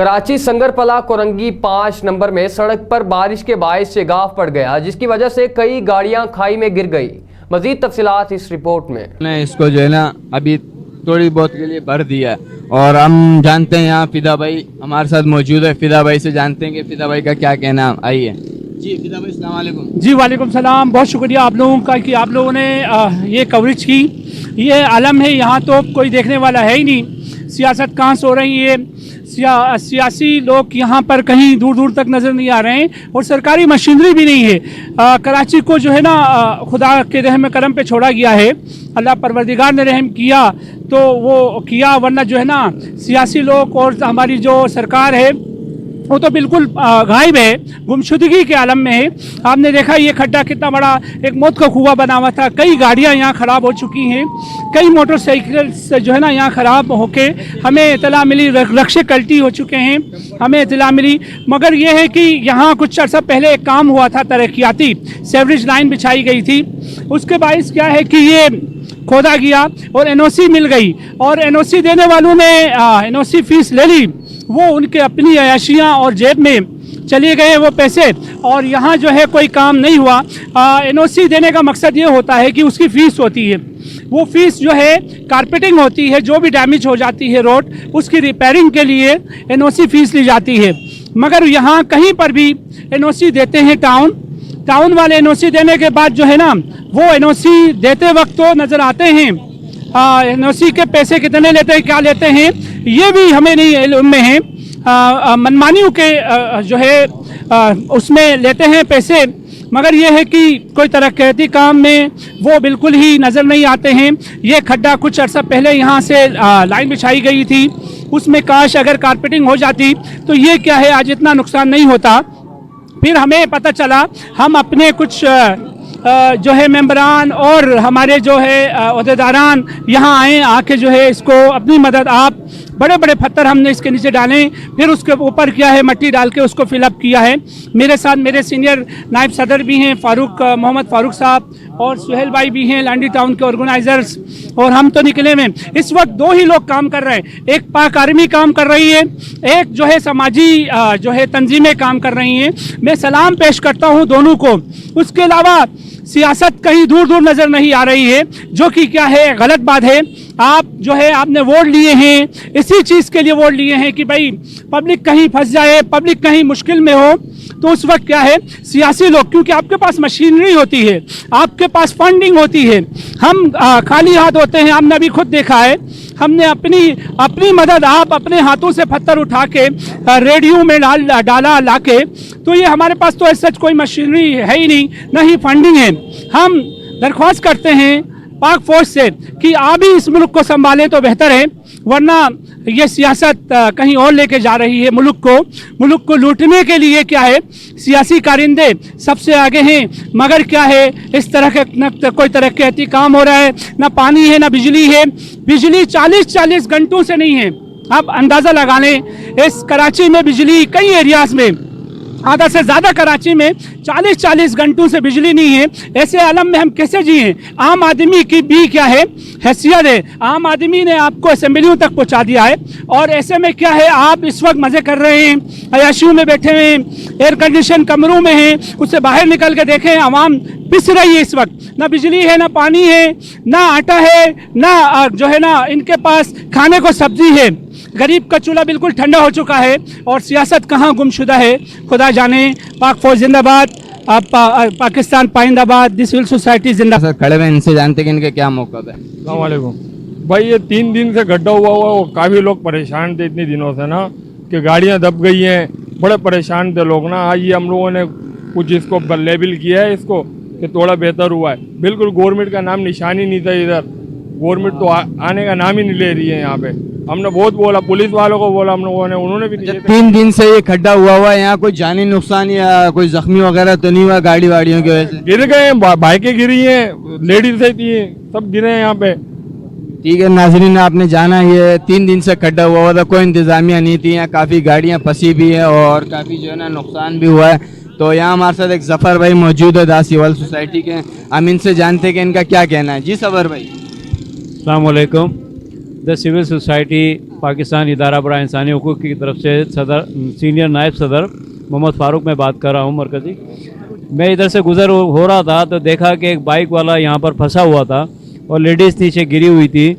Karachi संगरपला Korangi 5 number में सड़क पर बारिश के बायस से गाफ पड़ गया, जिसकी वजह से कई गाड़ियां खाई में गिर गई। मजीद तफसीलात इस रिपोर्ट में। इसको जो है ना अभी थोड़ी बहुत के लिए भर दिया और हम जानते हैं यहाँ फिदा भाई हमारे साथ मौजूद है। फिदा भाई से जानते हैं कि फिदा भाई का क्या कहना। आइए जी फिदा भाई, अस्सलाम वालेकुम। जी वालेकुम सलाम। बहुत शुक्रिया आप लोगों का कि आप लोगों ने ये कवरेज की। ये आलम है, यहाँ तो कोई देखने वाला है ही नहीं। सियासत कहाँ से हो रही है, सियासी लोग यहाँ पर कहीं दूर दूर तक नज़र नहीं आ रहे हैं और सरकारी मशीनरी भी नहीं है। कराची को जो है ना खुदा के रहम करम पे छोड़ा गया है। अल्लाह परवरदिगार ने रहम किया तो वो किया, वरना जो है ना सियासी लोग और हमारी जो सरकार है वो तो बिल्कुल गायब है, गुमशुदगी के आलम में है। आपने देखा ये खड्डा कितना बड़ा एक मौत का कुआं बना हुआ था। कई गाड़ियां यहाँ ख़राब हो चुकी हैं, कई मोटरसाइकिल से जो है ना यहाँ ख़राब होके हमें इतला मिली, रक्शे कल्टी हो चुके हैं, हमें इतला मिली। मगर ये है कि यहाँ कुछ अर्सा पहले एक काम हुआ था, तरक्याती सेवरेज लाइन बिछाई गई थी। उसके बायस क्या है कि ये खोदा गया और एनओसी मिल गई और एनओसी देने वालों ने एनओसी फीस ले ली। वो उनके अपनी अयाशियाँ और जेब में चले गए वो पैसे और यहाँ जो है कोई काम नहीं हुआ। एनओसी देने का मकसद ये होता है कि उसकी फ़ीस होती है, वो फ़ीस जो है कारपेटिंग होती है, जो भी डैमेज हो जाती है रोड उसकी रिपेयरिंग के लिए एनओसी फ़ीस ली जाती है। मगर यहाँ कहीं पर भी एनओसी देते हैं टाउन वाले। एनओसी देने के बाद जो है ना वो एनओसी देते वक्त तो नज़र आते हैं, एनओसी के पैसे कितने लेते हैं, क्या लेते हैं, ये भी हमें नहीं इल्म में है। मनमानियों के जो है उसमें लेते हैं पैसे। मगर ये है कि कोई तरक्याती काम में वो बिल्कुल ही नज़र नहीं आते हैं। ये खड्डा कुछ अर्सा पहले यहाँ से लाइन बिछाई गई थी, उसमें काश अगर कारपेटिंग हो जाती तो ये क्या है आज इतना नुकसान नहीं होता। फिर हमें पता चला, हम अपने कुछ जो है मेंबरान और हमारे जो है ओहदेदारान यहाँ आए, आके जो है इसको अपनी मदद, आप बड़े बड़े पत्थर हमने इसके नीचे डाले, फिर उसके ऊपर क्या है मट्टी डाल के उसको फिलअप किया है। मेरे साथ मेरे सीनियर नायब सदर भी हैं, मोहम्मद फारूक साहब, और सुहेल भाई भी हैं, लांडी टाउन के ऑर्गेनाइजर्स, और हम तो निकले में। इस वक्त 2 ही लोग काम कर रहे हैं, एक पाक आर्मी काम कर रही है, एक जो है समाजी जो है तंजीमें काम कर रही हैं। मैं सलाम पेश करता हूँ दोनों को। उसके अलावा सियासत कहीं दूर दूर नज़र नहीं आ रही है, जो कि क्या है गलत बात है। आप जो है आपने वोट लिए हैं, इसी चीज़ के लिए वोट लिए हैं कि भाई पब्लिक कहीं फंस जाए, पब्लिक कहीं मुश्किल में हो, तो उस वक्त क्या है सियासी लोग, क्योंकि आपके पास मशीनरी होती है, आपके पास फंडिंग होती है, हम खाली हाथ होते हैं। हमने अभी खुद देखा है, हमने अपनी मदद आप अपने हाथों से पत्थर उठा के रेडियो में डाला लाके, तो ये हमारे पास तो ऐसा कोई मशीनरी है ही नहीं, न ही फंडिंग है। हम दरख्वास्त करते हैं पाक फौज से कि आप ही इस मुल्क को संभालें तो बेहतर है, वरना ये सियासत कहीं और लेके जा रही है मुल्क को लूटने के लिए। क्या है सियासी कारिंदे सबसे आगे हैं, मगर क्या है इस तरह के न कोई तरक्याती काम हो रहा है, ना पानी है, ना बिजली है। बिजली 40 घंटों से नहीं है। आप अंदाज़ा लगा लें, इस कराची में बिजली कई एरियाज़ में, आधा से ज़्यादा कराची में 40 घंटों से बिजली नहीं है। ऐसे आलम में हम कैसे जिए? आम आदमी की भी क्या है हैसियत है, आम आदमी ने आपको असेंबलियों तक पहुंचा दिया है, और ऐसे में क्या है आप इस वक्त मज़े कर रहे हैं, अयाशियों में बैठे हैं, एयर कंडीशन कमरों में हैं, उससे बाहर निकल के देखें आवाम पिस रही है इस वक्त। ना बिजली है, ना पानी है, ना आटा है, ना जो है ना इनके पास खाने को सब्जी है। गरीब का चूल्हा बिल्कुल ठंडा हो चुका है और सियासत कहाँ गुमशुदा है खुदा जाने। पाक फौज जिंदाबाद, पाकिस्तान पाइंदाबाद, दिस सिविल सोसाइटी जिंदाबाद। खड़े हुए इनसे जानते कि इनके क्या मौक़िफ़ है। अस्सलाम वालेकुम भाई, ये 3 दिन से गड्ढा हुआ वो काफ़ी लोग परेशान थे इतने दिनों से ना, कि गाड़ियाँ दब गई हैं, बड़े परेशान थे लोग ना। आज ये हम लोगों ने कुछ इसको लेबल किया है इसको कि थोड़ा बेहतर हुआ है। बिल्कुल गवर्नमेंट का नाम निशान ही नहीं था इधर, गवर्नमेंट तो आने का नाम ही नहीं ले रही है यहाँ पे। हमने बहुत बोला, पुलिस वालों को बोला हम लोगों ने, उन्होंने भी 3 दिन से ये खड्डा हुआ है, यहाँ कोई जानी नुकसान या कोई जख्मी वगैरह तो नहीं हुआ गाड़ी वाड़ियों की वजह से? गिर गए, बाइकें गिरी हैं, लेडीज थी, सब गिरे हैं यहाँ पे। ठीक है नाज़रीन, आपने जाना ये 3 दिन से खड्डा हुआ था, कोई इंतजामिया नहीं थी, यहाँ काफ़ी गाड़ियाँ फंसी भी है और काफ़ी जो है ना नुकसान भी हुआ है। तो यहाँ हमारे साथ एक जफ़र भाई मौजूद है, दा सिविल सोसाइटी के। हम इनसे जानते हैं कि इनका क्या कहना है। जी सफ़र भाई, अस्सलाम वालेकुम। द सिविल सोसाइटी पाकिस्तान इदारा बड़ा इंसानी हुकूक़ की तरफ से सदर सीनियर नायब सदर मोहम्मद फ़ारूक मैं बात कर रहा हूँ मरकज़ी। मैं इधर से गुज़र हो रहा था तो देखा कि एक बाइक वाला यहाँ पर फंसा हुआ था और लेडीज़ नीचे गिरी हुई थी,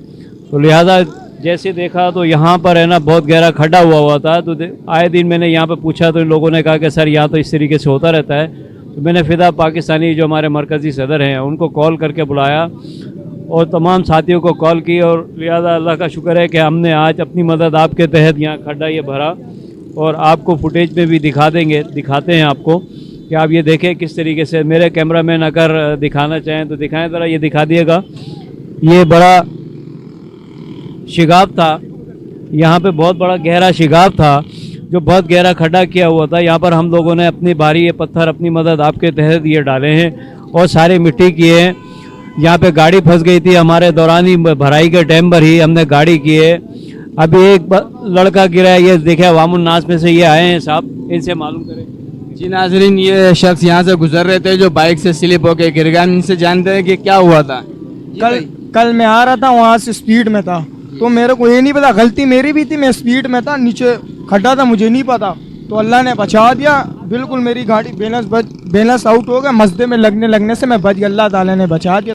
तो लिहाजा जैसे देखा तो यहाँ पर है ना बहुत गहरा खड्डा हुआ था। तो आए दिन मैंने यहाँ पर पूछा तो इन लोगों ने कहा कि सर यहाँ तो इस तरीके से होता रहता है। तो मैंने फ़िदा पाकिस्तानी जो हमारे मरकज़ी सदर हैं उनको कॉल करके बुलाया और तमाम साथियों को कॉल की, और लिहाजा अल्लाह का शुक्र है कि हमने आज अपनी मदद आपके तहत यहाँ खड्डा ये भरा और आपको फुटेज में भी दिखाते हैं आपको कि आप ये देखें किस तरीके से। मेरे कैमरामैन अगर दिखाना चाहें तो दिखाएं ज़रा, ये दिखा दिएगा। ये बड़ा शिगाब था, यहाँ पे बहुत बड़ा गहरा शिगाब था जो बहुत गहरा खड्डा किया हुआ था। यहाँ पर हम लोगों ने अपनी भारी ये पत्थर अपनी मदद आपके तहत ये डाले हैं और सारे मिट्टी किए हैं। यहाँ पे गाड़ी फंस गई थी, हमारे दौरान ही भराई के टाइम पर ही हमने गाड़ी की है। अभी एक लड़का गिरा है, ये देखे अवामुन नास में से ये आए हैं साहब, इनसे मालूम करें। जी नाजरीन, ये शख्स यहाँ से गुजर रहे थे जो बाइक से स्लिप होकर गिर गया। इनसे जानते हैं कि क्या हुआ था। कल मैं आ रहा था, वहाँ से स्पीड में था तो मेरे को ये नहीं पता, गलती मेरी भी थी, मैं स्पीड में था, नीचे खड्डा था मुझे नहीं पता, तो अल्लाह ने बचा दिया। बिल्कुल मेरी गाड़ी बैलेंस आउट हो गया, मसदे में लगने से मैं बच गया, अल्लाह ताला ने बचा दिया।